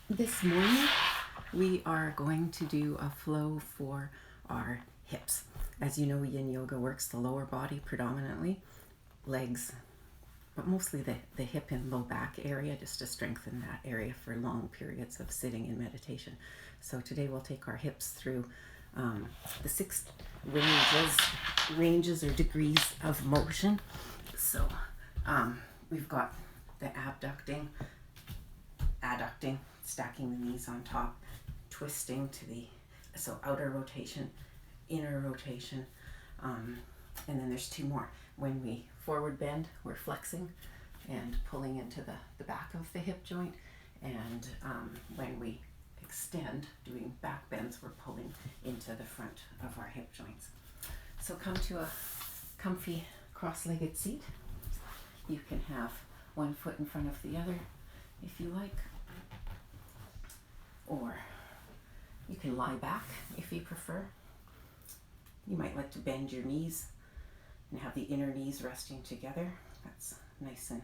This morning, we are going to do a flow for our hips. As you know, yin yoga works the lower body predominantly, legs, but mostly the hip and low back area, just to strengthen that area for long periods of sitting in meditation. So today we'll take our hips through the 6 ranges or degrees of motion. So we've got the abducting, adducting, stacking the knees on top, twisting to the outer rotation, inner rotation, and then there's 2 more. When we forward bend, we're flexing and pulling into the back of the hip joint, and when we extend, doing back bends, we're pulling into the front of our hip joints. So come to a comfy cross-legged seat. You can have one foot in front of the other if you like, or you can lie back if you prefer. You might like to bend your knees and have the inner knees resting together. That's nice and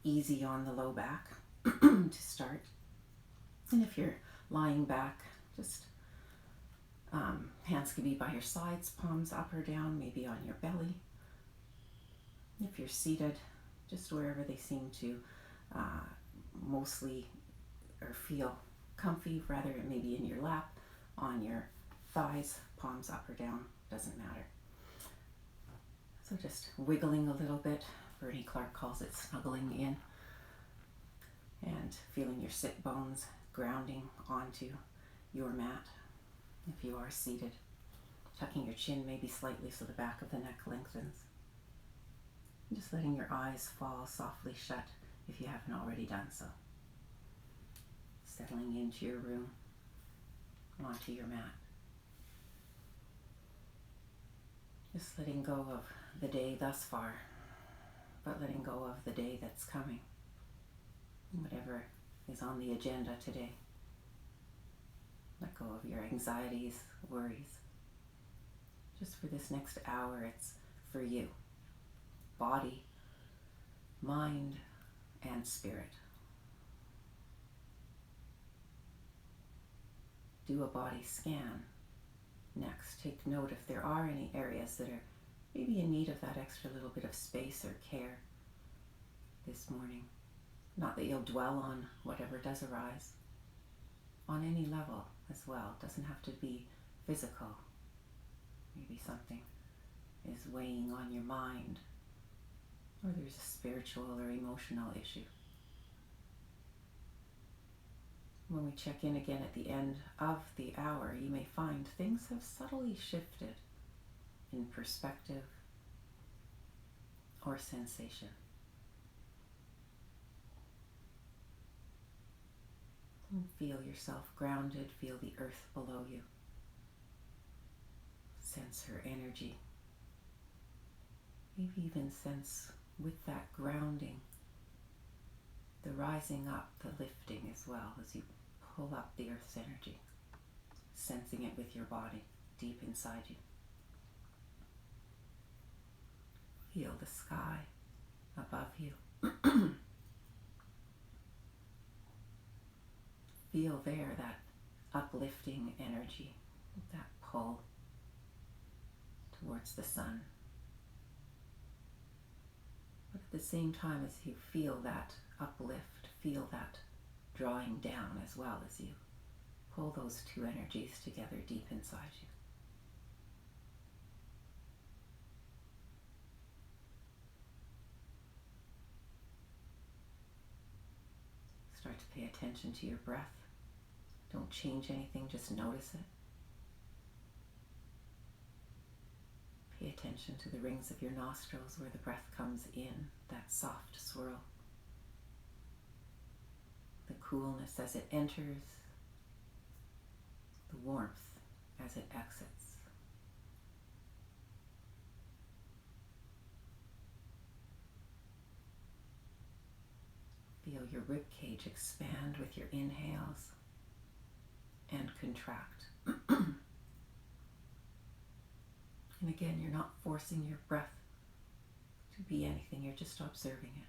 easy on the low back to start. And if you're lying back, just hands can be by your sides, palms up or down, maybe on your belly. If you're seated, just wherever they seem to mostly or feel comfy, rather it may be in your lap, on your thighs, palms up or down, doesn't matter. So just wiggling a little bit. Bernie Clark calls it snuggling in, and feeling your sit bones grounding onto your mat if you are seated. Tucking your chin maybe slightly so the back of the neck lengthens. And just letting your eyes fall softly shut if you haven't already done so. Settling into your room, onto your mat. Just letting go of the day thus far, but letting go of the day that's coming. Whatever is on the agenda today. Let go of your anxieties, worries. Just for this next hour, it's for you. Body, mind, and spirit. Do a body scan. Next, take note if there are any areas that are maybe in need of that extra little bit of space or care this morning. Not that you'll dwell on whatever does arise, on any level as well. It doesn't have to be physical. Maybe something is weighing on your mind, or there's a spiritual or emotional issue. When we check in again at the end of the hour, you may find things have subtly shifted in perspective or sensation. And feel yourself grounded, feel the earth below you. Sense her energy. Maybe even sense with that grounding, the rising up, the lifting as well as you pull up the earth's energy, sensing it with your body deep inside you. Feel the sky above you. Feel there that uplifting energy, that pull towards the sun. But at the same time as you feel that uplift, feel that drawing down as well as you pull those 2 energies together deep inside you. Start to pay attention to your breath. Don't change anything, just notice it. Pay attention to the rings of your nostrils where the breath comes in, that soft swirl. The coolness as it enters, the warmth as it exits. Feel your rib cage expand with your inhales and contract. And again, you're not forcing your breath to be anything, you're just observing it.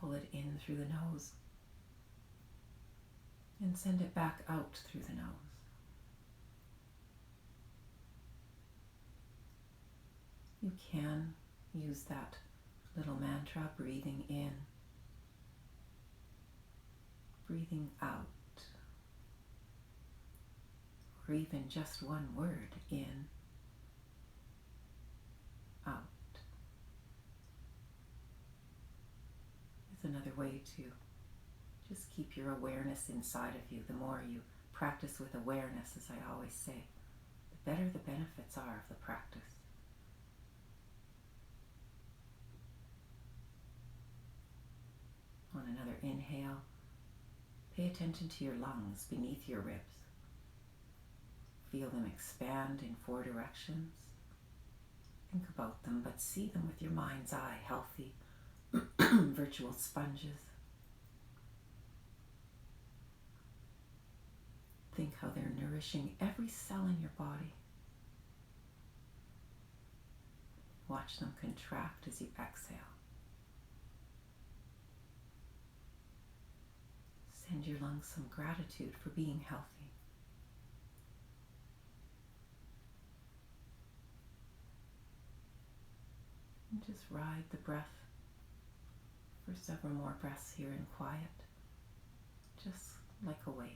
pull it in through the nose and send it back out through the nose. You can use that little mantra, breathing in, breathing out, or even just one word, in, out, is another way to just keep your awareness inside of you. The more you practice with awareness, as I always say, the better the benefits are of the practice. On another inhale, pay attention to your lungs beneath your ribs. Feel them expand in 4 directions. Think about them, but see them with your mind's eye, healthy, virtual sponges. Think how they're nourishing every cell in your body. Watch them contract as you exhale. Send your lungs some gratitude for being healthy. And just ride the breath for several more breaths here in quiet, just like a wave.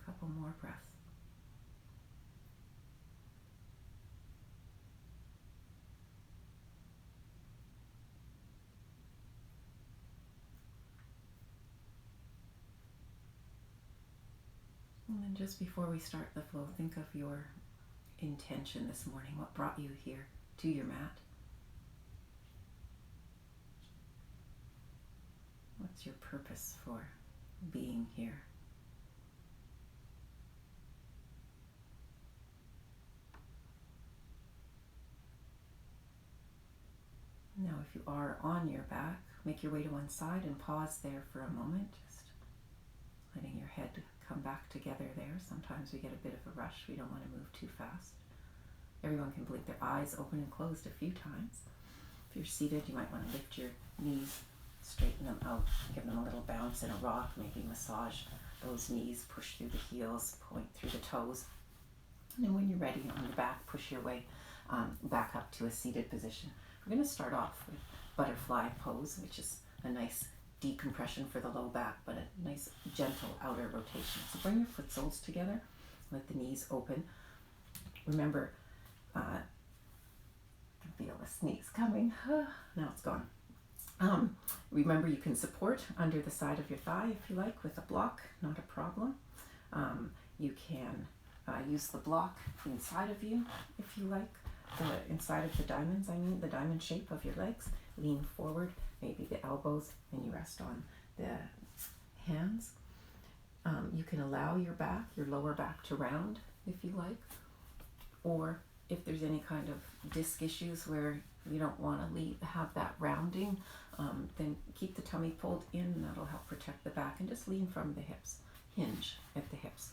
Couple more breaths. And then just before we start the flow, think of your intention this morning. What brought you here to your mat? What's your purpose for being here? Now, if you are on your back, make your way to one side and pause there for a moment, just letting your head come back together there. Sometimes we get a bit of a rush. We don't want to move too fast. Everyone can blink their eyes open and closed a few times. If you're seated, you might want to lift your knees, straighten them out, give them a little bounce in a rock, maybe massage those knees, push through the heels, point through the toes. And then when you're ready on your back, push your way back up to a seated position. We're going to start off with butterfly pose, which is a nice decompression for the low back, but a nice gentle outer rotation. So bring your foot soles together, let the knees open. Remember, I can feel the sneeze coming. Now it's gone. Remember, you can support under the side of your thigh if you like with a block, not a problem. You can use the block inside of you if you like. The inside of the diamonds, the diamond shape of your legs. Lean forward, maybe the elbows, and you rest on the hands. You can allow your back, your lower back, to round if you like. Or if there's any kind of disc issues where you don't want to have that rounding, then keep the tummy pulled in. That'll help protect the back. And just lean from the hips. Hinge at the hips.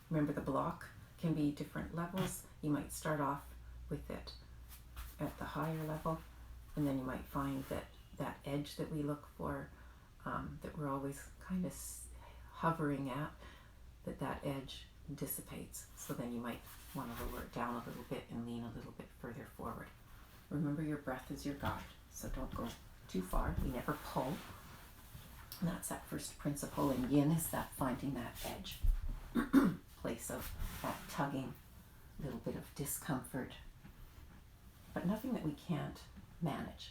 Remember, the block can be different levels. You might start off with it at the higher level, and then you might find that that edge that we look for, that we're always kind of hovering at, that edge dissipates. So then you might want to lower it down a little bit and lean a little bit further forward. Remember, your breath is your guide, so don't go too far. We never pull. And that's that first principle in yin, is that finding that edge, place of that tugging, little bit of discomfort, but nothing that we can't manage.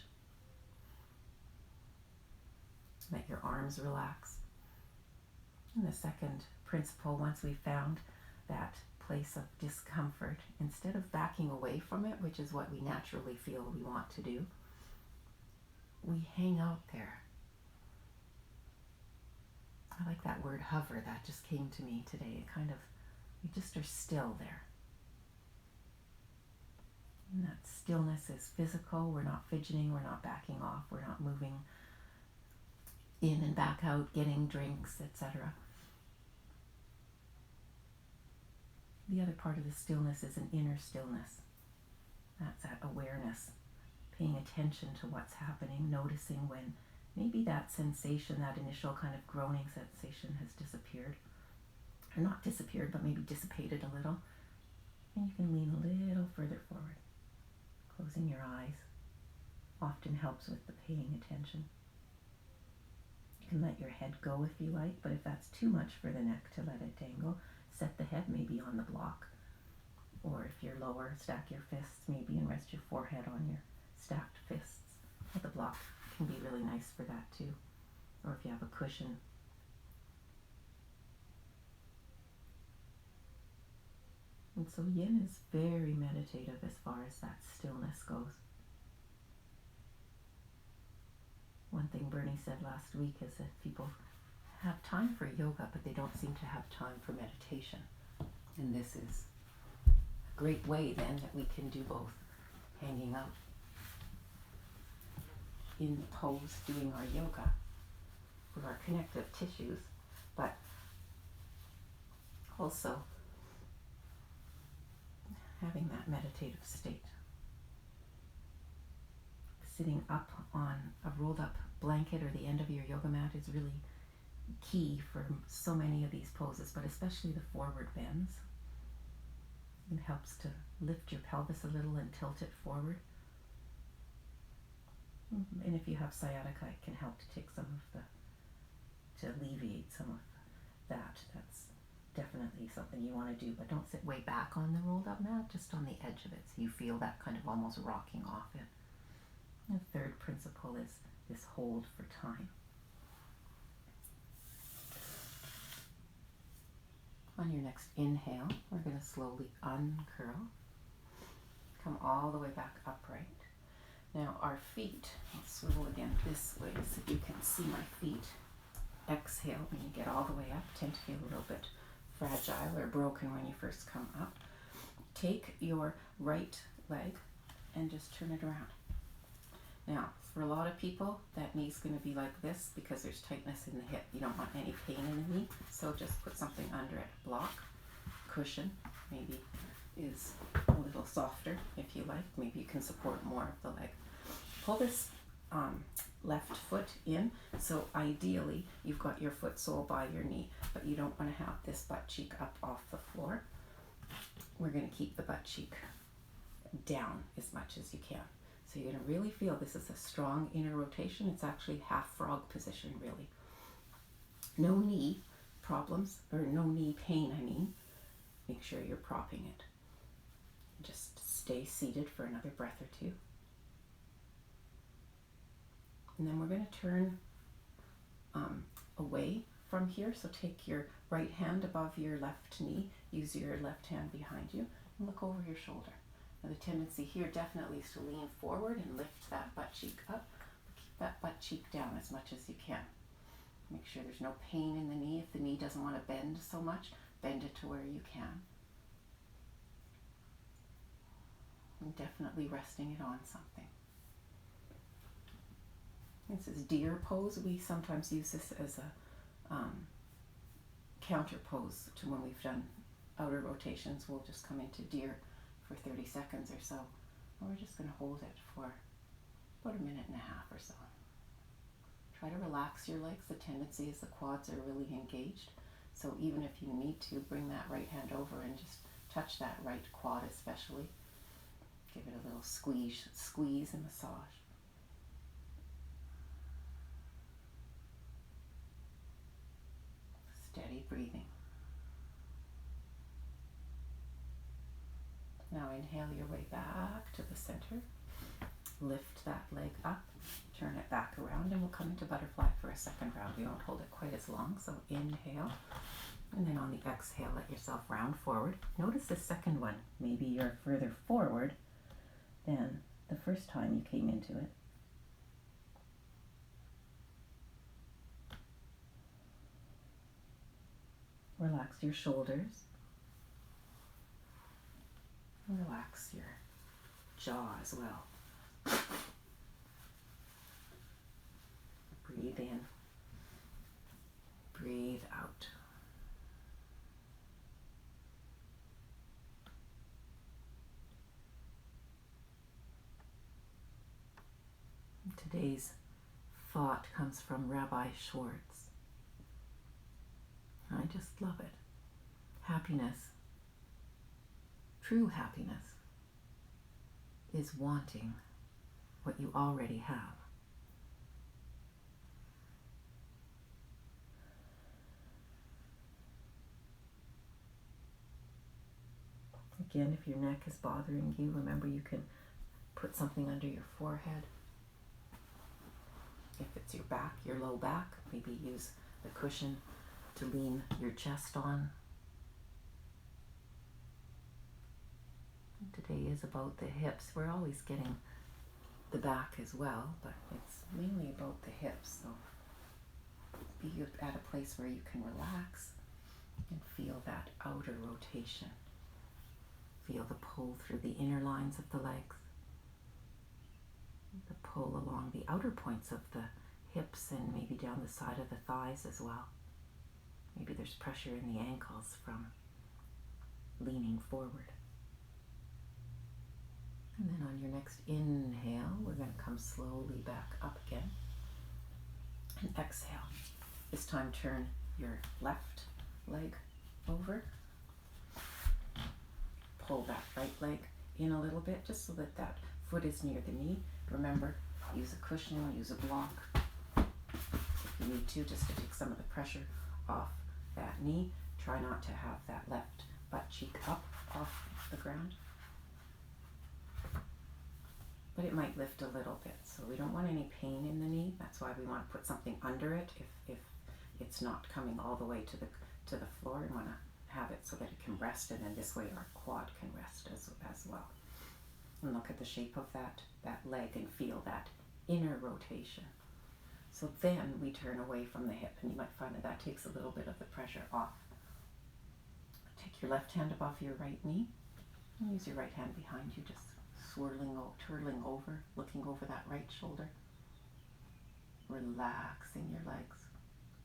let your arms relax. And the second principle, once we found that place of discomfort, instead of backing away from it, which is what we naturally feel we want to do, we hang out there. I like that word hover, that just came to me today. It kind of, we just are still there. And that stillness is physical. We're not fidgeting, we're not backing off, we're not moving in and back out, getting drinks, etc. The other part of the stillness is an inner stillness. That's that awareness, paying attention to what's happening, noticing when maybe that sensation, that initial kind of groaning sensation has disappeared. Or not disappeared, but maybe dissipated a little. And you can lean a little further forward. Closing your eyes often helps with the paying attention. You can let your head go if you like, but if that's too much for the neck to let it dangle, set the head maybe on the block. Or if you're lower, stack your fists maybe and rest your forehead on your stacked fists. But the block can be really nice for that too. Or if you have a cushion. And so yin is very meditative as far as that stillness goes. One thing Bernie said last week is that people have time for yoga, but they don't seem to have time for meditation. And this is a great way then that we can do both. Hanging out in pose, doing our yoga for our connective tissues, but also having that meditative state. Sitting up on a rolled up blanket or the end of your yoga mat is really key for so many of these poses, but especially the forward bends. It helps to lift your pelvis a little and tilt it forward. And if you have sciatica, it can help to take some of to alleviate some of that. That's definitely something you want to do, but don't sit way back on the rolled up mat, just on the edge of it, so you feel that kind of almost rocking off it. And the third principle is this hold for time. On your next inhale, we're going to slowly uncurl. Come all the way back upright. Now our feet, I'll swivel again this way so you can see my feet. Exhale when you get all the way up. Tend to feel a little bit fragile or broken when you first come up. Take your right leg and just turn it around. Now, for a lot of people, that knee's going to be like this because there's tightness in the hip. You don't want any pain in the knee, so just put something under it. Block, cushion, maybe is a little softer if you like. Maybe you can support more of the leg. Pull this left foot in, so ideally you've got your foot sole by your knee, but you don't want to have this butt cheek up off the floor. We're going to keep the butt cheek down as much as you can. So you're going to really feel this is a strong inner rotation. It's actually half frog position, really. No knee problems, or no knee pain, I mean. Make sure you're propping it. Just stay seated for another breath or two. And then we're going to turn away from here. So take your right hand above your left knee. Use your left hand behind you and look over your shoulder. Now the tendency here definitely is to lean forward and lift that butt cheek up. Keep that butt cheek down as much as you can. Make sure there's no pain in the knee. If the knee doesn't want to bend so much, bend it to where you can. And definitely resting it on something. This is deer pose. We sometimes use this as a counter pose to when we've done outer rotations. We'll just come into deer for 30 seconds or so. And we're just going to hold it for about a minute and a half or so. Try to relax your legs. The tendency is the quads are really engaged. So even if you need to, bring that right hand over and just touch that right quad especially. Give it a little squeeze and massage. Steady breathing. Now inhale your way back to the center. Lift that leg up. turn it back around, and we'll come into butterfly for a second round. We won't hold it quite as long, so inhale, and then on the exhale, let yourself round forward. Notice the second one. Maybe you're further forward than the first time you came into it. Relax your shoulders. Relax your jaw as well. Breathe in. Breathe out. Today's thought comes from Rabbi Schwartz. I just love it. Happiness, true happiness, is wanting what you already have. Again, if your neck is bothering you, remember you can put something under your forehead. If it's your back, your low back, maybe use the cushion to lean your chest on. Today is about the hips. We're always getting the back as well, but it's mainly about the hips. So be at a place where you can relax and feel that outer rotation. Feel the pull through the inner lines of the legs, the pull along the outer points of the hips and maybe down the side of the thighs as well. Maybe there's pressure in the ankles from leaning forward. And then on your next inhale, we're going to come slowly back up again. And exhale. This time turn your left leg over. Pull that right leg in a little bit just so that that foot is near the knee. Remember, use a cushion, use a block if you need to, just to take some of the pressure off that knee. Try not to have that left butt cheek up off the ground. But it might lift a little bit, so we don't want any pain in the knee. That's why we want to put something under it if it's not coming all the way to the floor. We want to have it so that it can rest, and then this way our quad can rest as well. And look at the shape of that leg and feel that inner rotation. So then we turn away from the hip, and you might find that takes a little bit of the pressure off. Take your left hand above your right knee, and use your right hand behind you, just twirling over, looking over that right shoulder. Relaxing your legs.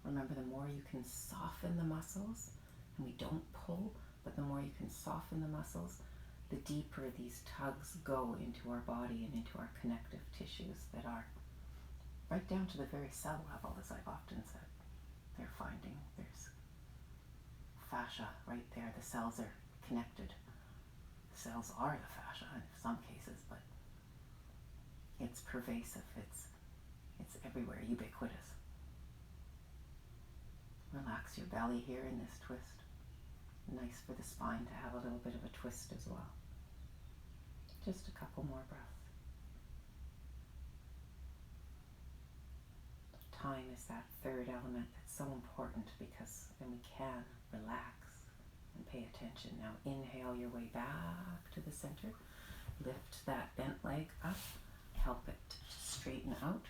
Remember, the more you can soften the muscles, and we don't pull, but the more you can soften the muscles, the deeper these tugs go into our body and into our connective tissues that are right down to the very cell level, as I've often said. They're finding there's fascia right there. The cells are connected. The cells are the fascia in some cases, but it's pervasive. It's everywhere, ubiquitous. Relax your belly here in this twist. Nice for the spine to have a little bit of a twist as well. Just a couple more breaths. Time is that third element that's so important, because then we can relax and pay attention. Now inhale your way back to the center. Lift that bent leg up. Help it to straighten out.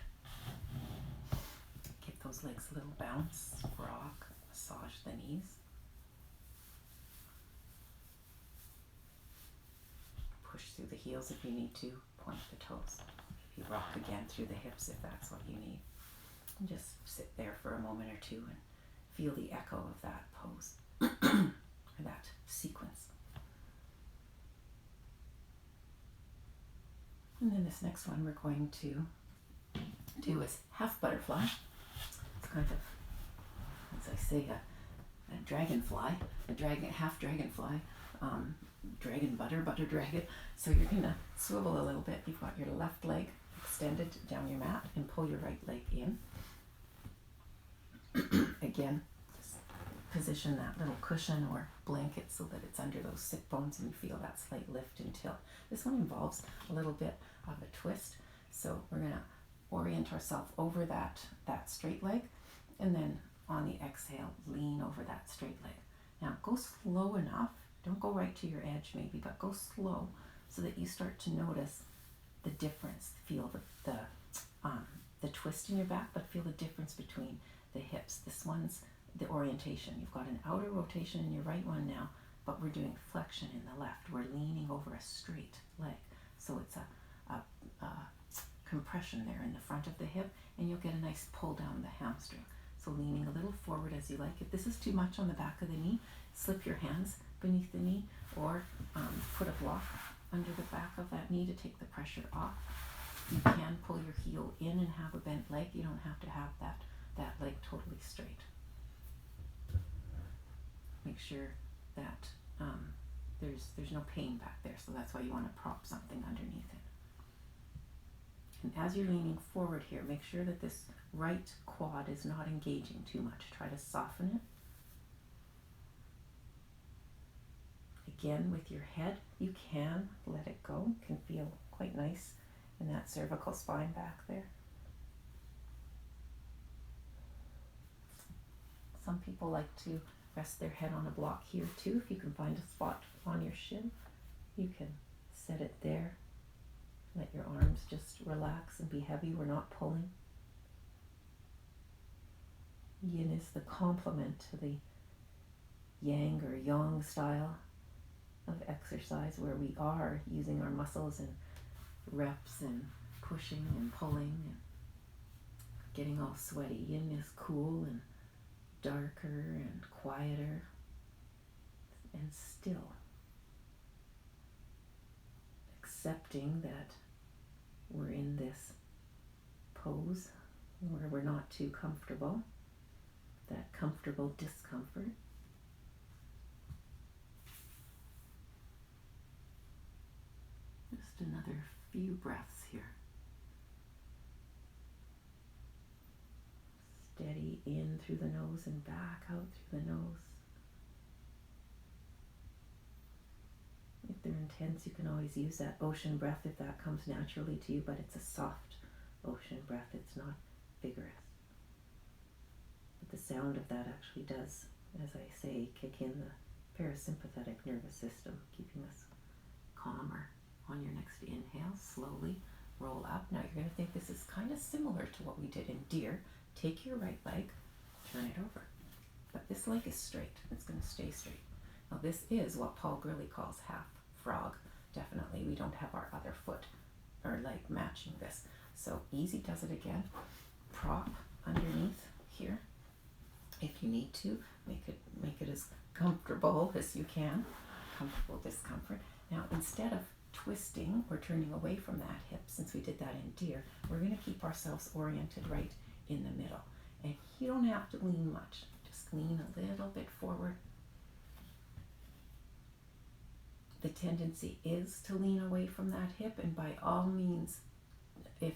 Give those legs a little bounce. Rock. Massage the knees. Push through the heels if you need to. Point the toes. If you rock again through the hips if that's what you need. And just sit there for a moment or two and feel the echo of that pose. Or that sequence. And then this next one we're going to do is half butterfly. It's kind of, as I say, a dragonfly, half dragonfly, dragon butter dragon. So you're going to swivel a little bit. You've got your left leg extended down your mat and pull your right leg in. Again, just position that little cushion or blanket so that it's under those sit bones and you feel that slight lift and tilt. This one involves a little bit of a twist. So we're going to orient ourselves over that straight leg, and then on the exhale, lean over that straight leg. Now go slow enough, don't go right to your edge maybe, but go slow so that you start to notice the difference. Feel the twist in your back, but feel the difference between the hips. This one's the orientation. You've got an outer rotation in your right one now, but we're doing flexion in the left. We're leaning over a straight leg. So it's a compression there in the front of the hip, and you'll get a nice pull down the hamstring. So leaning a little forward as you like. If this is too much on the back of the knee, slip your hands beneath the knee, or put a block under the back of that knee to take the pressure off. You can pull your heel in and have a bent leg. You don't have to have that leg totally straight. Make sure that there's no pain back there, so that's why you want to prop something underneath it. And as you're leaning forward here, make sure that this right quad is not engaging too much. Try to soften it. Again, with your head, you can let it go. It can feel quite nice in that cervical spine back there. Some people like to rest their head on a block here too. If you can find a spot on your shin, you can set it there. Let your arms just relax and be heavy. We're not pulling. Yin is the complement to the yang or yang style of exercise, where we are using our muscles and reps and pushing and pulling and getting all sweaty. Yin is cool and darker and quieter and still. Accepting that we're in this pose where we're not too comfortable, that comfortable discomfort. Just another few breaths here. Steady in through the nose and back out through the nose. If they're intense, you can always use that ocean breath if that comes naturally to you, but it's a soft ocean breath. It's not vigorous. But the sound of that actually does, as I say, kick in the parasympathetic nervous system, keeping us calmer. On your next inhale, slowly roll up. Now you're going to think this is kind of similar to what we did in deer. Take your right leg, turn it over. But this leg is straight. It's going to stay straight. Now this is what Paul Gurley calls half frog. Definitely we don't have our other foot or leg matching this. So easy does it again. Prop underneath here. If you need to, make it as comfortable as you can. Comfortable discomfort. Now instead of twisting or turning away from that hip, since we did that in deer, we're going to keep ourselves oriented right in the middle. And you don't have to lean much. Just lean a little bit forward. The tendency is to lean away from that hip, and by all means, if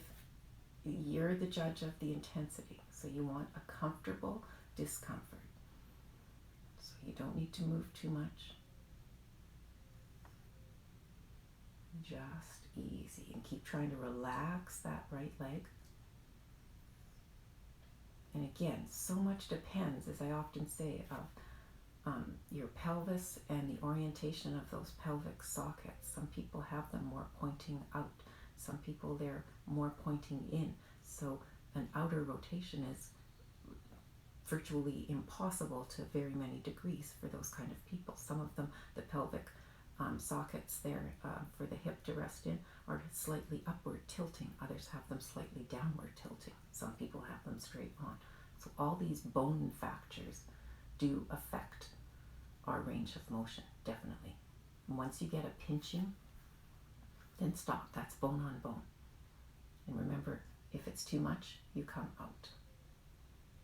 you're the judge of the intensity, so you want a comfortable discomfort. So you don't need to move too much. Just easy, and keep trying to relax that right leg. And again, so much depends, as I often say, of your pelvis and the orientation of those pelvic sockets. Some people have them more pointing out. Some people they're more pointing in. So an outer rotation is virtually impossible to very many degrees for those kind of people. Some of them, the pelvic sockets there for the hip to rest in are slightly upward tilting. Others have them slightly downward tilting. Some people have them straight on. So all these bone factors do affect our range of motion, definitely. And once you get a pinching, then stop. That's bone on bone. And remember, if it's too much, you come out.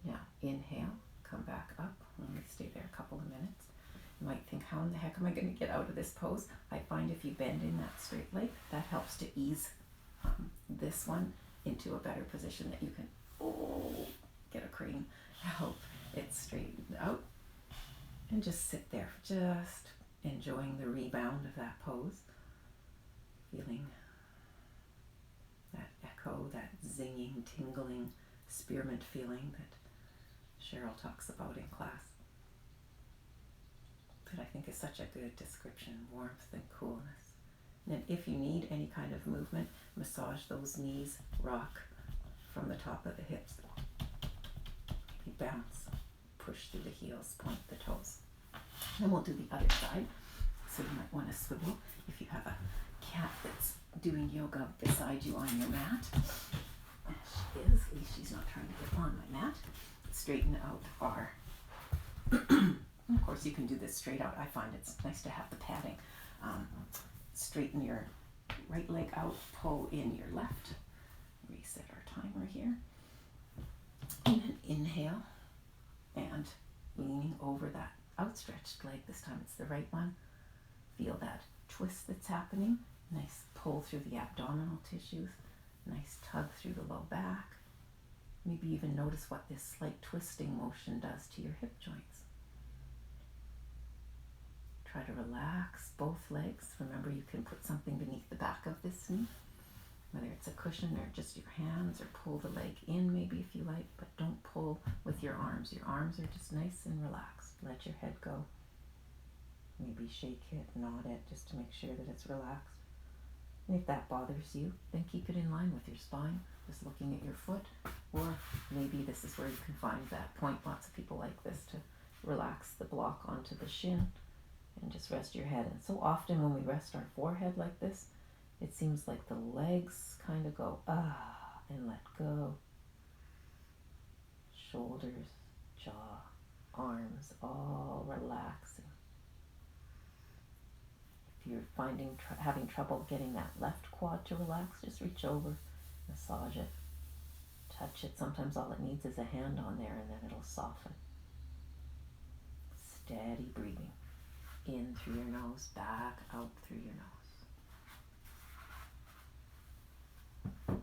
Now, inhale, come back up. Let me stay there a couple of minutes. You might think, how in the heck am I going to get out of this pose? I find if you bend in that straight leg, that helps to ease this one into a better position that you can get a crane, help it straighten out, and just sit there, just enjoying the rebound of that pose, feeling that echo toe, that zinging, tingling, spearmint feeling that Cheryl talks about in class. That I think is such a good description, warmth and coolness. And if you need any kind of movement, massage those knees, rock from the top of the hips. Maybe bounce, push through the heels, point the toes. Then we'll do the other side. So you might want to swivel if you have a cat that's doing yoga beside you on your mat. She is, at least she's not trying to get on my mat. Straighten out our of course you can do this straight out. I find it's nice to have the padding. Straighten your right leg out, pull in your left. Reset our timer here. And then inhale and leaning over that outstretched leg. This time it's the right one. Feel that twist that's happening. Nice pull through the abdominal tissues. Nice tug through the low back. Maybe even notice what this slight twisting motion does to your hip joints. Try to relax both legs. Remember, you can put something beneath the back of this knee, whether it's a cushion or just your hands, or pull the leg in maybe if you like, but don't pull with your arms. Your arms are just nice and relaxed. Let your head go. Maybe shake it, nod it, just to make sure that it's relaxed. And if that bothers you, then keep it in line with your spine, just looking at your foot. Or maybe this is where you can find that point. Lots of people like this, to relax the block onto the shin and just rest your head. And so often when we rest our forehead like this, it seems like the legs kind of go and let go. Shoulders, jaw, arms, all relaxing. If you're finding having trouble getting that left quad to relax, just reach over, massage it, touch it. Sometimes all it needs is a hand on there, and then it'll soften. Steady breathing. In through your nose, back out through your nose.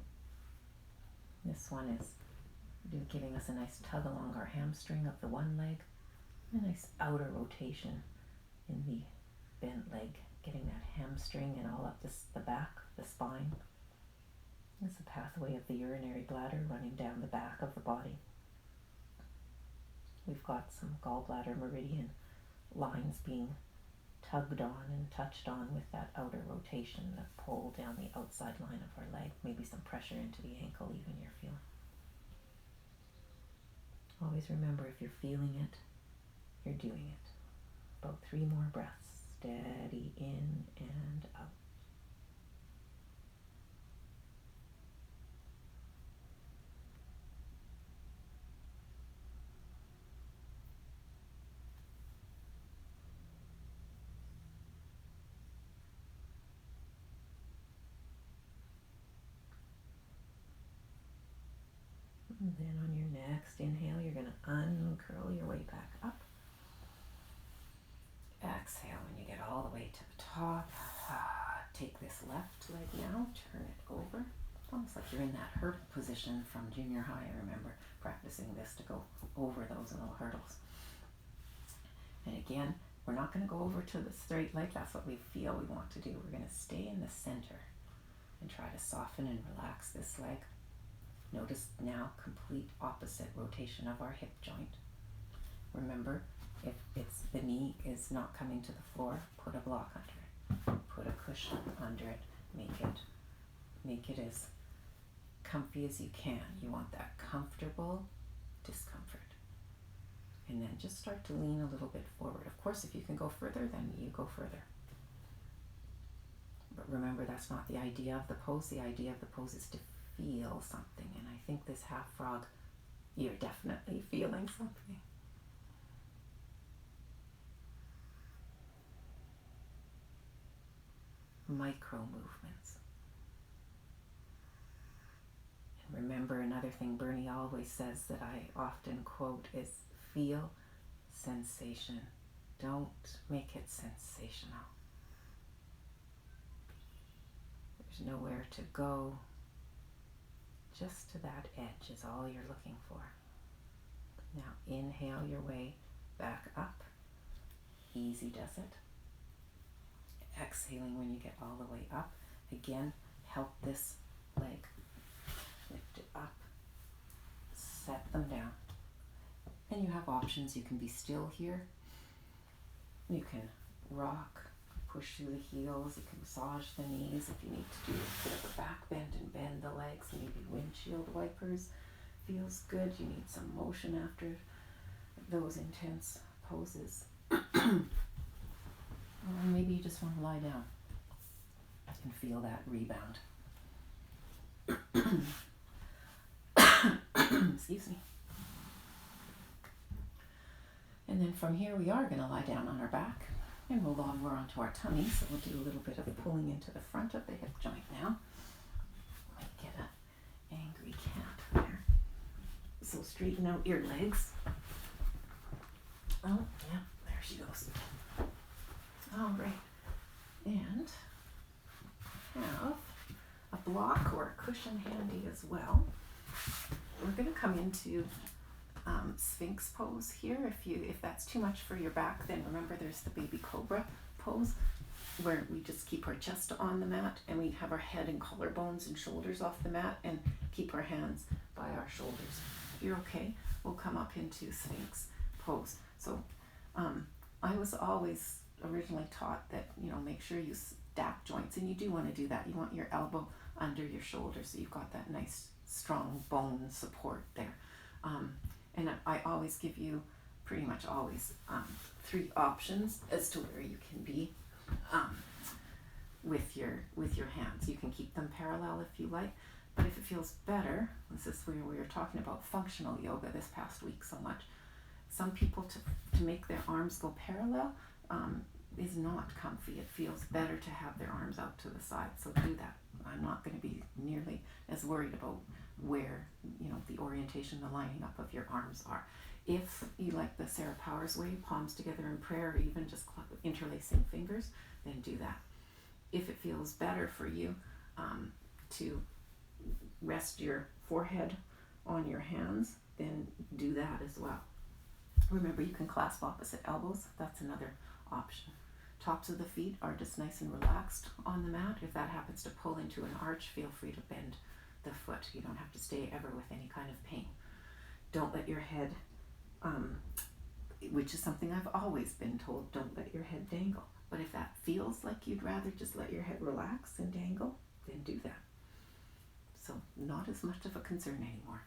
This one is giving us a nice tug along our hamstring of the one leg. A nice outer rotation in the bent leg, getting that hamstring and all up the back, the spine. It's a pathway of the urinary bladder running down the back of the body. We've got some gallbladder meridian lines being tugged on and touched on with that outer rotation, that pull down the outside line of our leg. Maybe some pressure into the ankle even you're feeling. Always remember, if you're feeling it, you're doing it. About 3 more breaths. Steady in and out. And then on your next inhale, you're going to uncurl your way back up. Exhale when you get all the way to the top. Take this left leg now, turn it over. Almost like you're in that hurdle position from junior high. I remember practicing this to go over those little hurdles. And again, we're not going to go over to the straight leg. That's what we feel we want to do. We're going to stay in the center and try to soften and relax this leg. Notice now complete opposite rotation of our hip joint. Remember, if the knee is not coming to the floor, put a block under it. Put a cushion under it. Make it as comfy as you can. You want that comfortable discomfort. And then just start to lean a little bit forward. Of course, if you can go further, then you go further. But remember, that's not the idea of the pose. The idea of the pose is to feel something. And I think this half frog, you're definitely feeling something. Micro movements. And remember, another thing Bernie always says that I often quote is, feel sensation. Don't make it sensational. There's nowhere to go. Just to that edge is all you're looking for. Now inhale your way back up. Easy does it. Exhaling when you get all the way up. Again, help this leg set them down. And you have options. You can be still here. You can rock, push through the heels. You can massage the knees if you need to do a bit of a back bend and bend the legs. Maybe windshield wipers feels good. You need some motion after those intense poses. Or maybe you just want to lie down and feel that rebound. Excuse me. And then from here we are going to lie down on our back and roll over onto our tummy. So we'll do a little bit of pulling into the front of the hip joint now. Might get an angry cat there. So straighten out your legs. Oh, yeah, there she goes. All right. And have a block or a cushion handy as well. We're going to come into Sphinx pose here. If that's too much for your back, then remember there's the baby cobra pose where we just keep our chest on the mat and we have our head and collarbones and shoulders off the mat and keep our hands by our shoulders. If you're okay, we'll come up into Sphinx pose. So I was always originally taught that, make sure you stack joints, and you do want to do that. You want your elbow under your shoulder so you've got that nice strong bone support there. And I always give you, pretty much always, 3 options as to where you can be with your hands. You can keep them parallel if you like, but if it feels better, this is where we were talking about functional yoga this past week so much. Some people to make their arms go parallel is not comfy. It feels better to have their arms out to the side, so do that. I'm not going to be nearly as worried about where, the orientation, the lining up of your arms are. If you like the Sarah Powers way, palms together in prayer, or even just interlacing fingers, then do that. If it feels better for you to rest your forehead on your hands, then do that as well. Remember, you can clasp opposite elbows. That's another option. Tops of the feet are just nice and relaxed on the mat. If that happens to pull into an arch, feel free to bend the foot. You don't have to stay ever with any kind of pain. Don't let your head, which is something I've always been told, don't let your head dangle. But if that feels like you'd rather just let your head relax and dangle, then do that. So not as much of a concern anymore.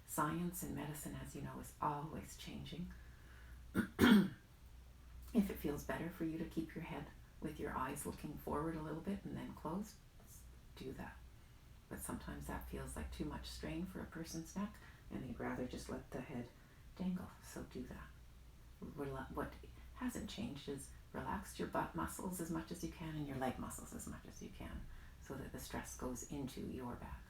Science and medicine, as you know, is always changing. If it feels better for you to keep your head with your eyes looking forward a little bit and then closed, do that. But sometimes that feels like too much strain for a person's neck and they'd rather just let the head dangle, so do that. What hasn't changed is relax your butt muscles as much as you can and your leg muscles as much as you can so that the stress goes into your back.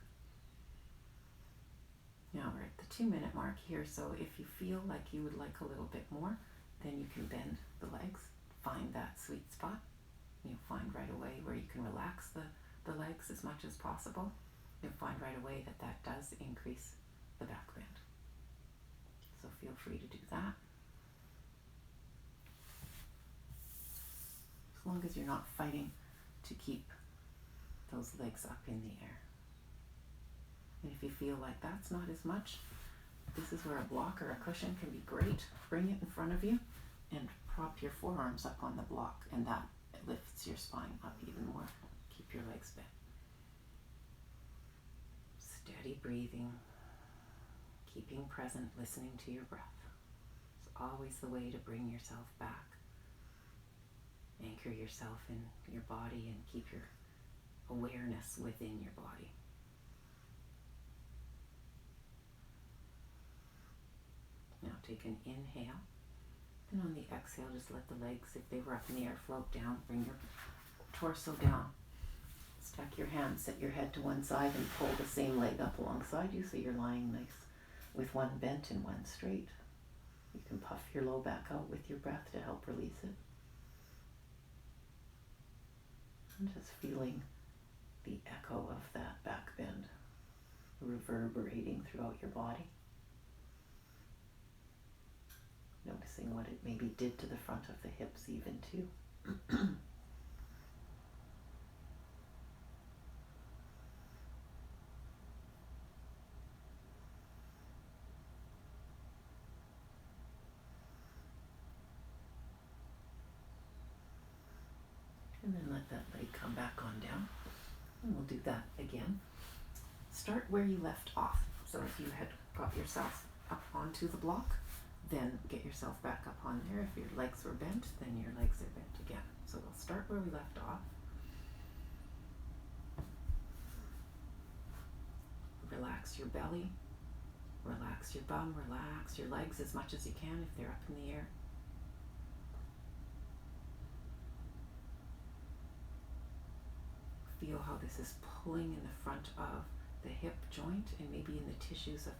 Now we're at the 2-minute mark here, so if you feel like you would like a little bit more, then you can bend the legs, find that sweet spot. You'll find right away where you can relax the legs as much as possible. You'll find right away that does increase the back bend. So feel free to do that. As long as you're not fighting to keep those legs up in the air. And if you feel like that's not as much, this is where a block or a cushion can be great. Bring it in front of you and prop your forearms up on the block, and that lifts your spine up even more. Keep your legs bent. Steady breathing, keeping present, listening to your breath. It's always the way to bring yourself back. Anchor yourself in your body and keep your awareness within your body. Now take an inhale, and on the exhale, just let the legs, if they were up in the air, float down. Bring your torso down. Stack your hands, set your head to one side, and pull the same leg up alongside you so you're lying nice with one bent and one straight. You can puff your low back out with your breath to help release it. And just feeling the echo of that back bend reverberating throughout your body. Noticing what it maybe did to the front of the hips even too. that leg come back on down. And we'll do that again. Start where you left off. So if you had got yourself up onto the block, then get yourself back up on there. If your legs were bent, then your legs are bent again. So we'll start where we left off. Relax your belly, relax your bum, relax your legs as much as you can if they're up in the air. Feel how this is pulling in the front of the hip joint and maybe in the tissues of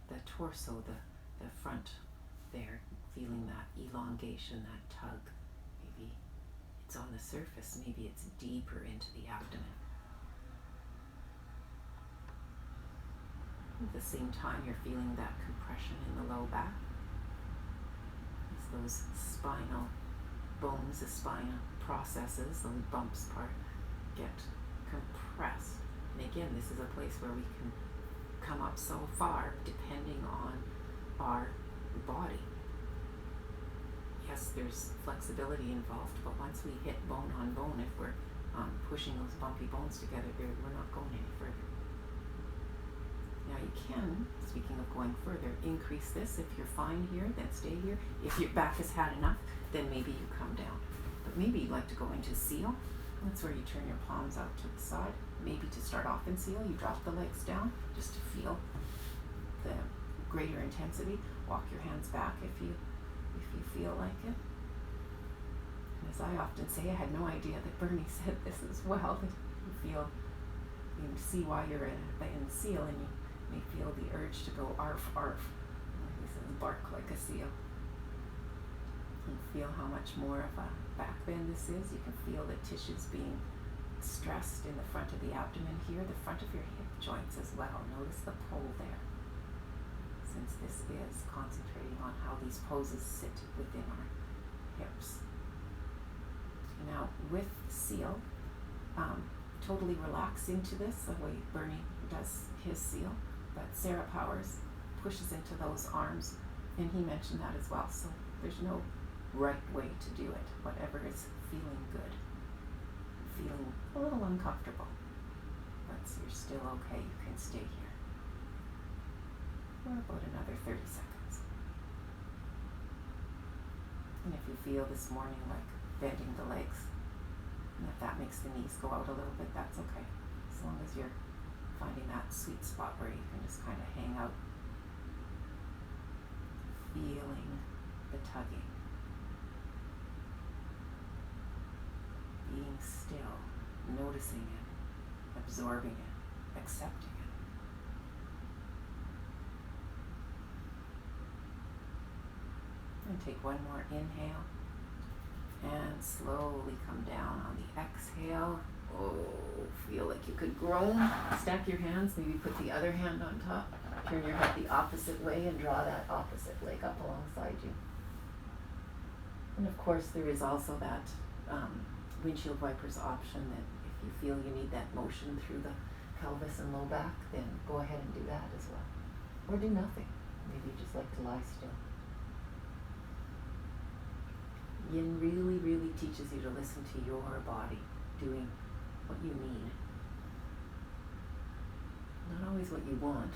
the torso, the front there, feeling that elongation, that tug. Maybe it's on the surface, maybe it's deeper into the abdomen. At the same time, you're feeling that compression in the low back as those spinal bones, the spinal processes, those bumps get compressed. And again, this is a place where we can come up so far depending on our body. Yes, there's flexibility involved, but once we hit bone on bone, if we're pushing those bumpy bones together, we're not going any further. Now you can, speaking of going further, increase this. If you're fine here, then stay here. If your back has had enough, then maybe you come down. But maybe you'd like to go into seal. That's where you turn your palms out to the side. Maybe to start off in seal, you drop the legs down just to feel the greater intensity. Walk your hands back if you feel like it. And as I often say, I had no idea that Bernie said this as well. That you see why you're in seal, and you may feel the urge to go arf arf. He says bark like a seal. And feel how much more of a back bend this is. You can feel the tissues being stressed in the front of the abdomen here, the front of your hip joints as well. Notice the pull there, since this is concentrating on how these poses sit within our hips. Now with seal, totally relax into this the way Bernie does his seal, but Sarah Powers pushes into those arms, and he mentioned that as well. So there's no right way to do it, whatever is feeling good. Feeling a little uncomfortable, but you're still okay. You can stay here for about another 30 seconds. And if you feel this morning like bending the legs, and if that makes the knees go out a little bit, that's okay. As long as you're finding that sweet spot where you can just kind of hang out, feeling the tugging. Being still, noticing it, absorbing it, accepting it. And take one more inhale, and slowly come down on the exhale. Oh, feel like you could groan. Stack your hands, maybe put the other hand on top. Turn your head the opposite way and draw that opposite leg up alongside you. And of course, there is also that windshield wipers option that if you feel you need that motion through the pelvis and low back, then go ahead and do that as well. Or do nothing. Maybe you just like to lie still. Yin really, really teaches you to listen to your body doing what you need. Not always what you want.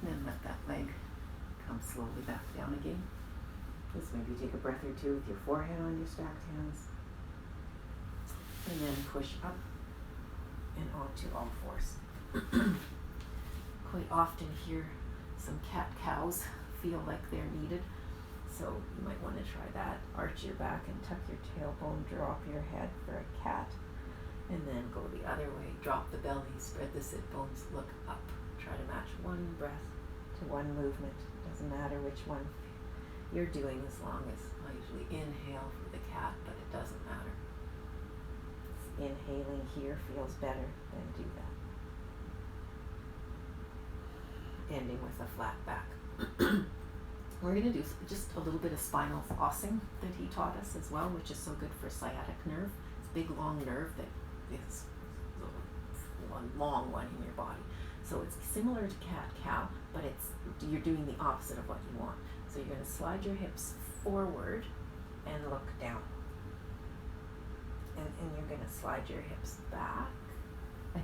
Then let that leg come slowly back down again. Just maybe take a breath or two with your forehead on your stacked hands. And then push up and onto all fours. Quite often here, some cat-cows feel like they're needed. So you might want to try that. Arch your back and tuck your tailbone, drop your head for a cat. And then go the other way. Drop the belly, spread the sit bones, look up. Try to match one breath to one movement. Doesn't matter which one you're doing, as long as I usually inhale for the cat, but it doesn't matter. Inhaling here feels better, then do that. Ending with a flat back. We're going to do just a little bit of spinal flossing that he taught us as well, which is so good for sciatic nerve. It's a big long nerve that this one long one in your body. So it's similar to cat-cow, but you're doing the opposite of what you want. So you're going to slide your hips forward and look down. And you're going to slide your hips back.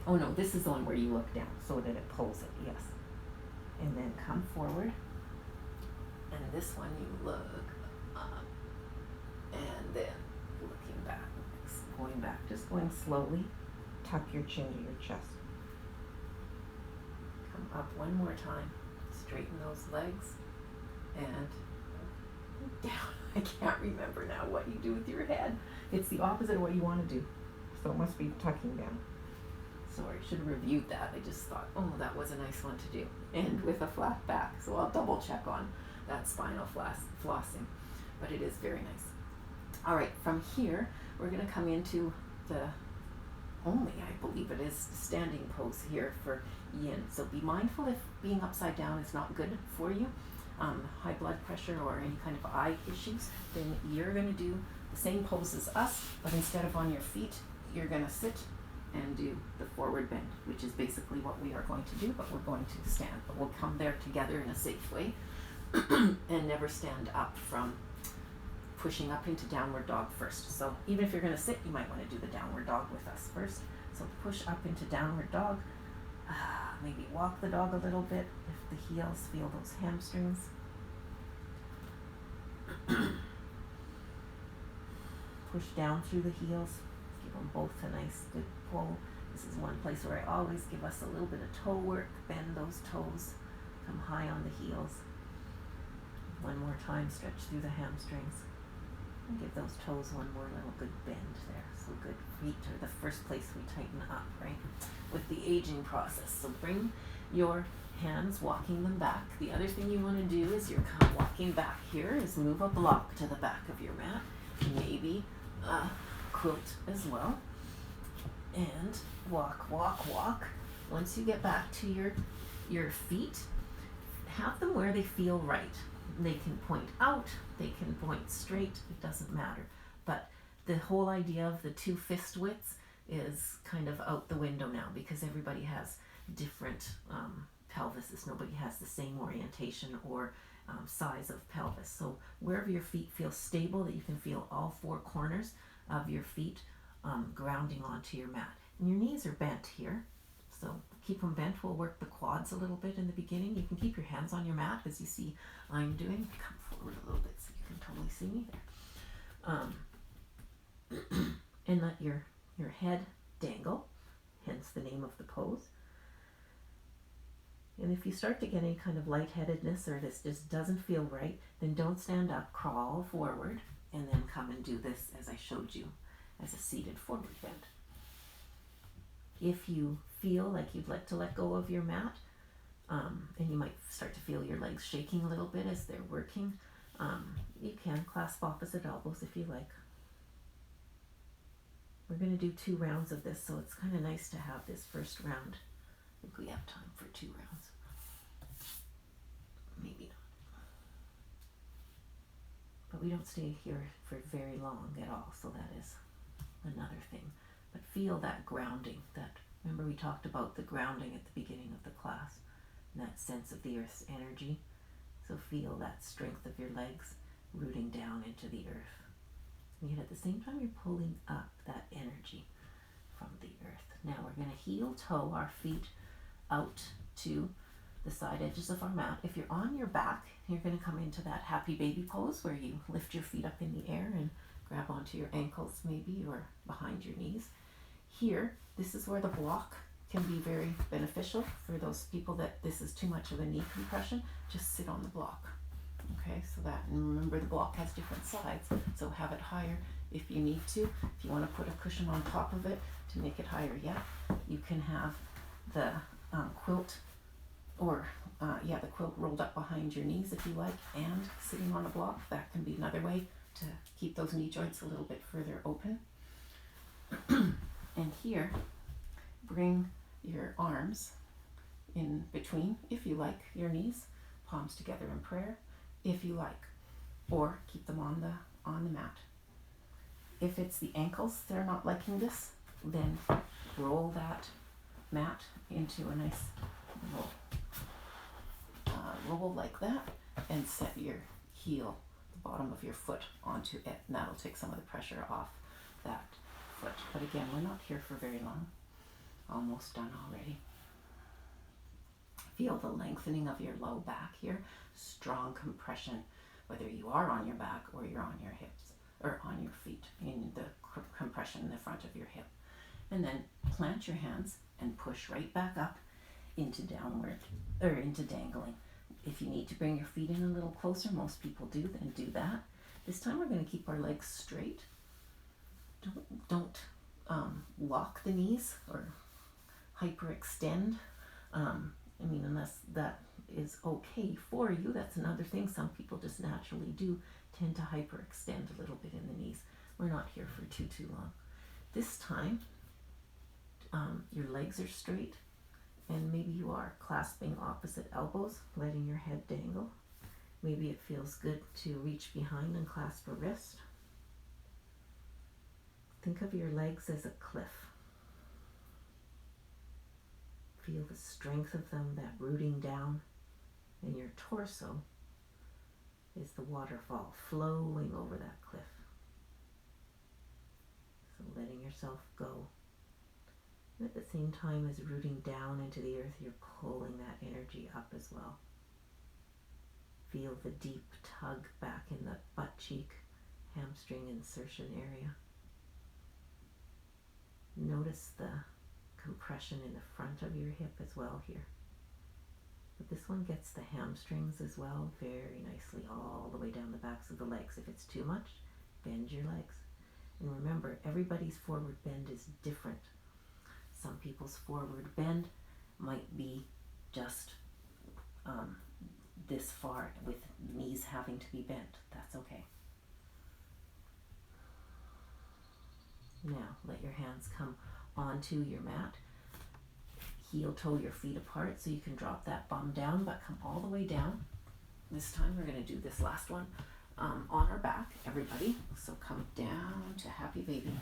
Oh no, this is the one where you look down so that it pulls it, yes. And then come forward. And this one you look up. And then looking back, going back, just going slowly. Tuck your chin to your chest. Come up one more time. Straighten those legs. And down. I can't remember now what you do with your head. It's the opposite of what you want to do. So it must be tucking down. Sorry, I should have reviewed that. I just thought, oh, that was a nice one to do. And with a flat back. So I'll double check on that spinal flossing. But it is very nice. All right, from here, we're going to come into the only, I believe it is, standing pose here for yin. So be mindful if being upside down is not good for you. High blood pressure or any kind of eye issues, then you're going to do the same pose as us, but instead of on your feet, you're going to sit and do the forward bend, which is basically what we are going to do, but we're going to stand. But we'll come there together in a safe way and never stand up from pushing up into downward dog first. So even if you're going to sit, you might want to do the downward dog with us first. So push up into downward dog. Maybe walk the dog a little bit if the heels feel those hamstrings. Push down through the heels. Give them both a nice good pull. This is one place where I always give us a little bit of toe work. Bend those toes. Come high on the heels. One more time, stretch through the hamstrings. And give those toes one more little good bend there. So good. Feet are the first place we tighten up, right? With the aging process. So bring your hands, walking them back. The other thing you want to do is you're kind of walking back here is move a block to the back of your mat. Maybe a quilt as well. And walk, walk, walk. Once you get back to your feet, have them where they feel right. They can point out, they can point straight, it doesn't matter. But the whole idea of the 2 fist widths is kind of out the window now because everybody has different pelvises. Nobody has the same orientation or size of pelvis. So wherever your feet feel stable, that you can feel all 4 corners of your feet grounding onto your mat. And your knees are bent here. So keep them bent. We'll work the quads a little bit in the beginning. You can keep your hands on your mat as you see I'm doing. Come forward a little bit so you can totally see me there. And let your head dangle, hence the name of the pose. And if you start to get any kind of lightheadedness or this just doesn't feel right, then don't stand up, crawl forward, and then come and do this as I showed you as a seated forward bend. If you feel like you'd like to let go of your mat, and you might start to feel your legs shaking a little bit as they're working, you can clasp opposite elbows if you like. We're going to do 2 rounds of this, so it's kind of nice to have this first round. I think we have time for 2 rounds. Maybe not. But we don't stay here for very long at all, so that is another thing. But feel that grounding. Remember we talked about the grounding at the beginning of the class, and that sense of the earth's energy. So feel that strength of your legs rooting down into the earth. And yet at the same time, you're pulling up that energy from the earth. Now we're going to heel toe our feet out to the side edges of our mat. If you're on your back, you're going to come into that happy baby pose where you lift your feet up in the air and grab onto your ankles maybe or behind your knees. Here, this is where the block can be very beneficial for those people that this is too much of a knee compression. Just sit on the block. Okay, so that, and remember the block has different sides, so have it higher if you need to. If you want to put a cushion on top of it to make it higher yet, you can have the quilt or the quilt rolled up behind your knees if you like, and sitting on a block. That can be another way to keep those knee joints a little bit further open. And here, bring your arms in between, if you like, your knees, palms together in prayer, if you like, or keep them on the mat. If it's the ankles that are not liking this, Then roll that mat into a nice little roll like that, and set your heel, the bottom of your foot, onto it, and that'll take some of the pressure off that foot. But again, we're not here for very long. Almost done already. Feel the lengthening of your low back here, strong compression, whether you are on your back or you're on your hips or on your feet, in the compression in the front of your hip. And then plant your hands and push right back up into downward, or into dangling. If you need to bring your feet in a little closer, most people do, then do that. This time we're going to keep our legs straight. Don't lock the knees or hyperextend. Unless that is okay for you. That's another thing. Some people just naturally do tend to hyperextend a little bit in the knees. We're not here for too long. This time, your legs are straight, and maybe you are clasping opposite elbows, letting your head dangle. Maybe it feels good to reach behind and clasp a wrist. Think of your legs as a cliff. Feel the strength of them, that rooting down, and your torso is the waterfall flowing over that cliff. So letting yourself go. And at the same time as rooting down into the earth, you're pulling that energy up as well. Feel the deep tug back in the butt cheek, hamstring insertion area. Notice the compression in the front of your hip as well here. But this one gets the hamstrings as well very nicely all the way down the backs of the legs. If it's too much, bend your legs. And remember, everybody's forward bend is different. Some people's forward bend might be just this far, with knees having to be bent. That's okay. Now, let your hands come onto your mat. Heel toe your feet apart so you can drop that bum down, but come all the way down. This time we're going to do this last one on our back, everybody. So come down to happy baby.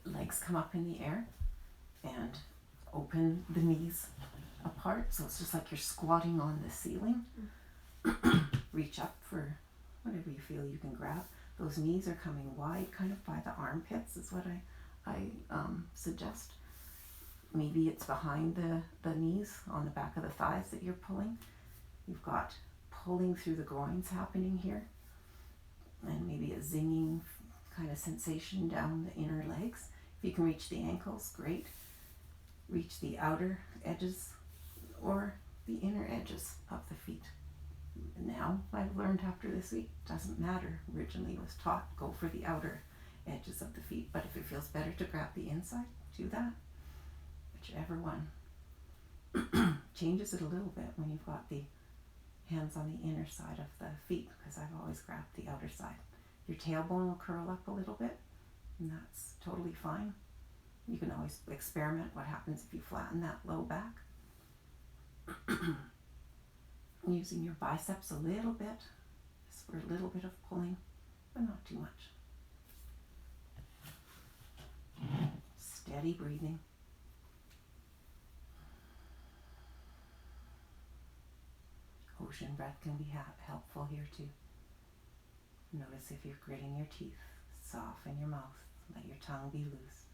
Legs come up in the air and open the knees apart. So it's just like you're squatting on the ceiling. Reach up for whatever you feel you can grab. Those knees are coming wide, kind of by the armpits is what I suggest. Maybe it's behind the knees, on the back of the thighs that you're pulling. You've got pulling through the groins happening here. And maybe a zinging kind of sensation down the inner legs. If you can reach the ankles, great. Reach the outer edges or the inner edges of the feet. Now, I've learned after this week, doesn't matter. Originally was taught, go for the outer edges of the feet. But if it feels better to grab the inside, do that. Whichever one. Changes it a little bit when you've got the hands on the inner side of the feet, because I've always grabbed the outer side. Your tailbone will curl up a little bit, and that's totally fine. You can always experiment what happens if you flatten that low back. Using your biceps a little bit, just for a little bit of pulling, but not too much. Steady breathing. Ocean breath can be helpful here too. Notice if you're gritting your teeth, soften your mouth, let your tongue be loose.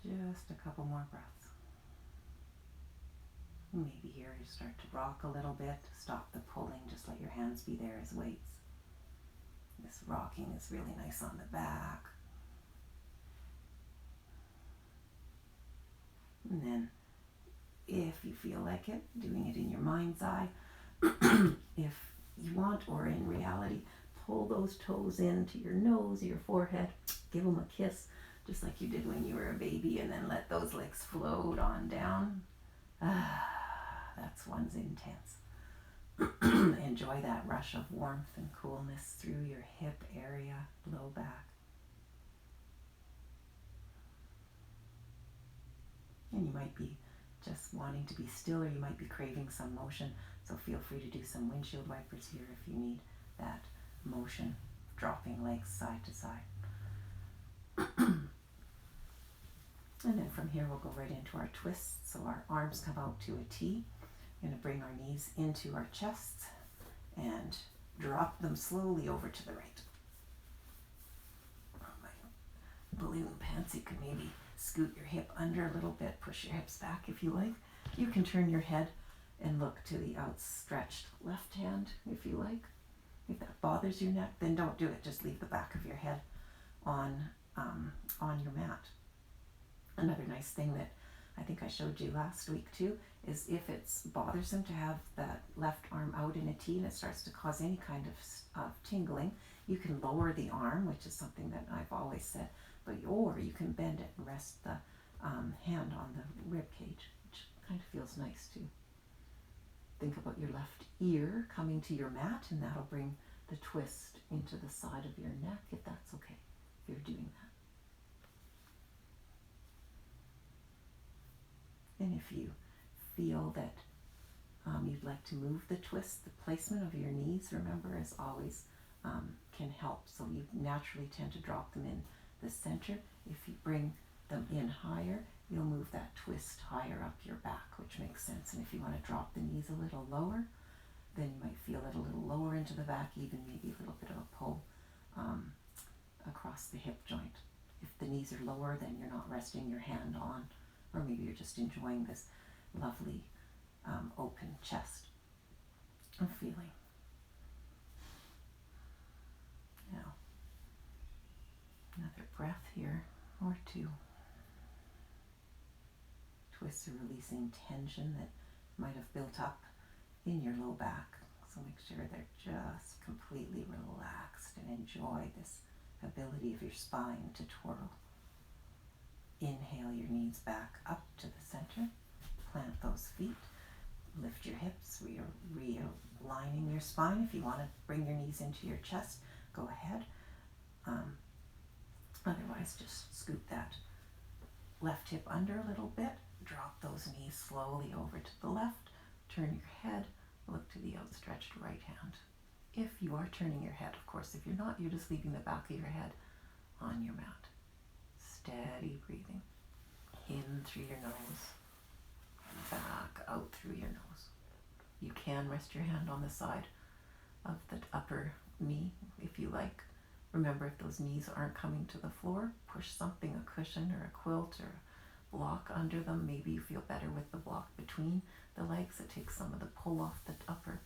Just a couple more breaths. Maybe here you start to rock a little bit. Stop the pulling, just let your hands be there as weights. This rocking is really nice on the back. And then, if you feel like it, doing it in your mind's eye. If you want, or in reality, pull those toes into your nose, your forehead, give them a kiss, just like you did when you were a baby, and then let those legs float on down. That's one's intense. Enjoy that rush of warmth and coolness through your hip area, low back. And you might be just wanting to be still, or you might be craving some motion. So feel free to do some windshield wipers here if you need that motion, dropping legs side to side. And then from here we'll go right into our twists. So our arms come out to a T. We're going to bring our knees into our chests and drop them slowly over to the right. Oh, my balloon pants, you can maybe scoot your hip under a little bit, push your hips back if you like. You can turn your head and look to the outstretched left hand if you like. If that bothers your neck, then don't do it. Just leave the back of your head on your mat. Another nice thing that I think I showed you last week too is if it's bothersome to have that left arm out in a T and it starts to cause any kind of tingling, you can lower the arm, which is something that I've always said, or you can bend it and rest the hand on the rib cage, which kind of feels nice too. Think about your left ear coming to your mat, and that'll bring the twist into the side of your neck, if that's okay, if you're doing that. And if you feel that you'd like to move the twist, the placement of your knees, remember, as always, can help. So you naturally tend to drop them in the center. If you bring them in higher, you'll move that twist higher up your back, which makes sense. And if you want to drop the knees a little lower, then you might feel it a little lower into the back, even maybe a little bit of a pull across the hip joint. If the knees are lower, then you're not resting your hand on, or maybe you're just enjoying this lovely open chest and feeling. Now, another breath here or two. Twists are releasing tension that might have built up in your low back. So make sure they're just completely relaxed and enjoy this ability of your spine to twirl. Inhale your knees back up to the center. Plant those feet. Lift your hips. Realigning your spine. If you want to bring your knees into your chest, go ahead. Otherwise, just scoot that left hip under a little bit. Drop those knees slowly over to the left. Turn your head. Look to the outstretched right hand. If you are turning your head, of course. If you're not, you're just leaving the back of your head on your mat. Steady breathing. In through your nose. Back out through your nose. You can rest your hand on the side of the upper knee if you like. Remember, if those knees aren't coming to the floor, push something, a cushion or a quilt or a block under them. Maybe you feel better with the block between the legs. It takes some of the pull off the upper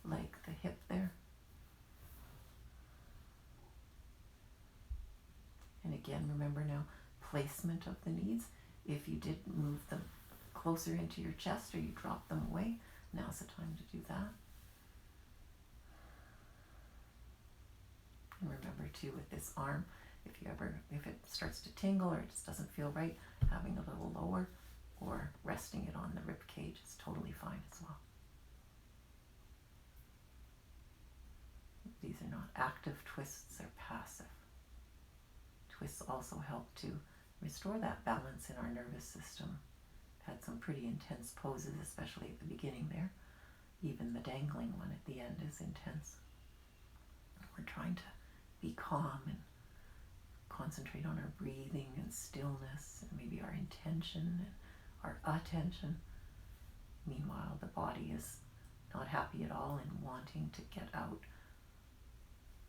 leg, the hip there. And again, remember now, placement of the knees. If you did move them closer into your chest or you drop them away, now's the time to do that. And remember too, with this arm, if it starts to tingle or it just doesn't feel right, having a little lower or resting it on the rib cage is totally fine as well. These are not active twists, they're passive. Twists also help to restore that balance in our nervous system. Had some pretty intense poses, especially at the beginning there. Even the dangling one at the end is intense. We're trying to be calm and concentrate on our breathing and stillness and maybe our intention and our attention. Meanwhile, the body is not happy at all and wanting to get out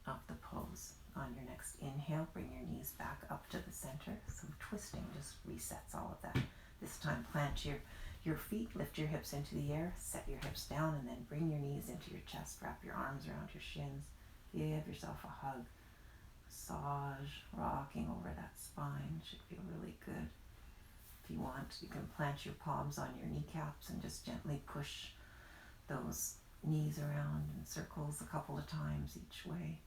of the pose. On your next inhale, bring your knees back up to the center. So twisting just resets all of that. This time, plant your feet, lift your hips into the air, set your hips down, and then bring your knees into your chest. Wrap your arms around your shins. Give yourself a hug. Massage, rocking over that spine. Should feel really good. If you want, you can plant your palms on your kneecaps and just gently push those knees around in circles a couple of times each way.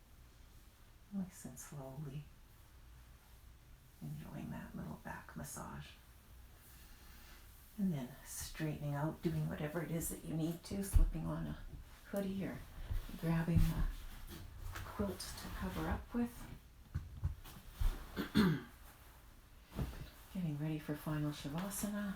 Nice and slowly. Enjoying that little back massage. And then straightening out, doing whatever it is that you need to, slipping on a hoodie or grabbing a quilt to cover up with. Getting ready for final Shavasana.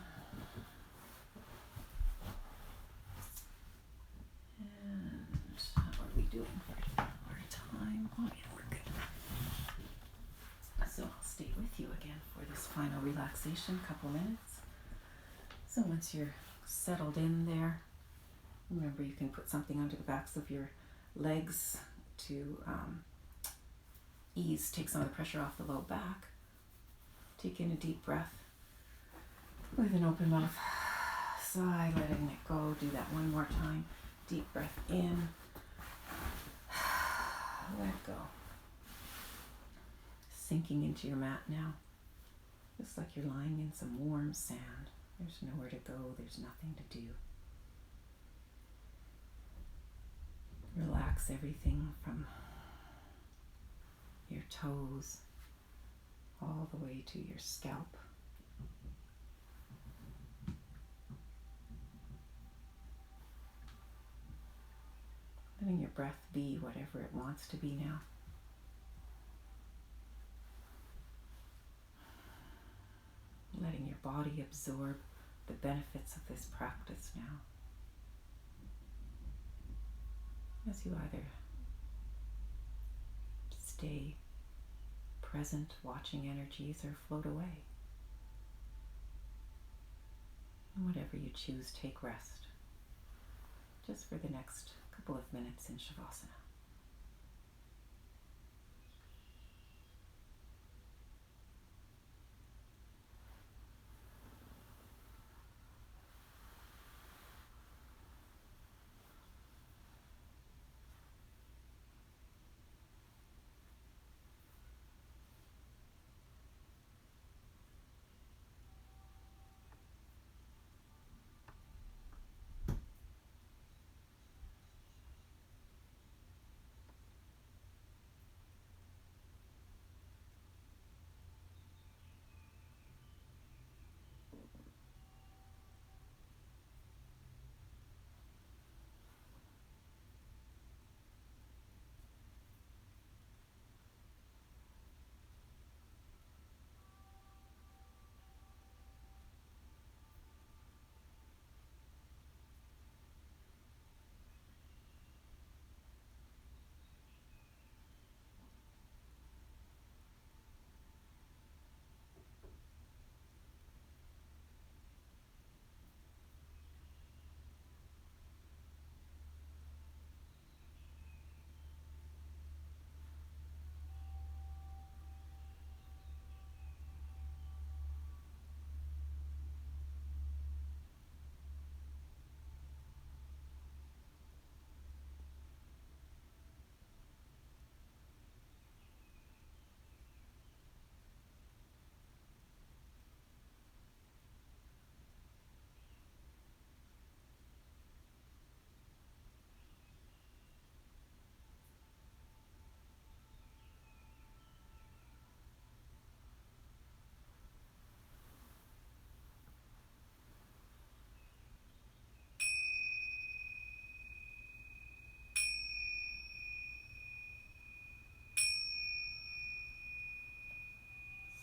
final relaxation, couple minutes. So once you're settled in there, remember you can put something under the backs of your legs to take some of the pressure off the low back. Take in a deep breath with an open mouth. Sigh, letting it go. Do that one more time. Deep breath in. Let go. Sinking into your mat now. Just like you're lying in some warm sand. There's nowhere to go. There's nothing to do. Relax everything from your toes all the way to your scalp. Letting your breath be whatever it wants to be now. Letting your body absorb the benefits of this practice now. As you either stay present, watching energies, or float away. And whatever you choose, take rest. Just for the next couple of minutes in Shavasana.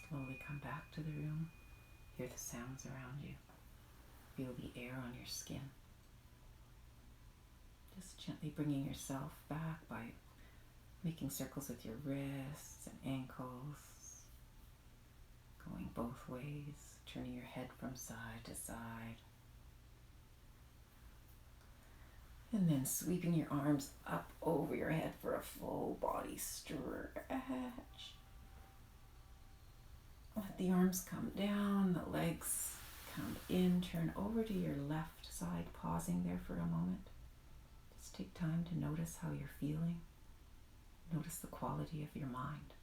Slowly come back to the room. Hear the sounds around you. Feel the air on your skin. Just gently bringing yourself back by making circles with your wrists and ankles. Going both ways, turning your head from side to side. And then sweeping your arms up over your head for a full body stretch. Let the arms come down, the legs come in, turn over to your left side, pausing there for a moment. Just take time to notice how you're feeling. Notice the quality of your mind.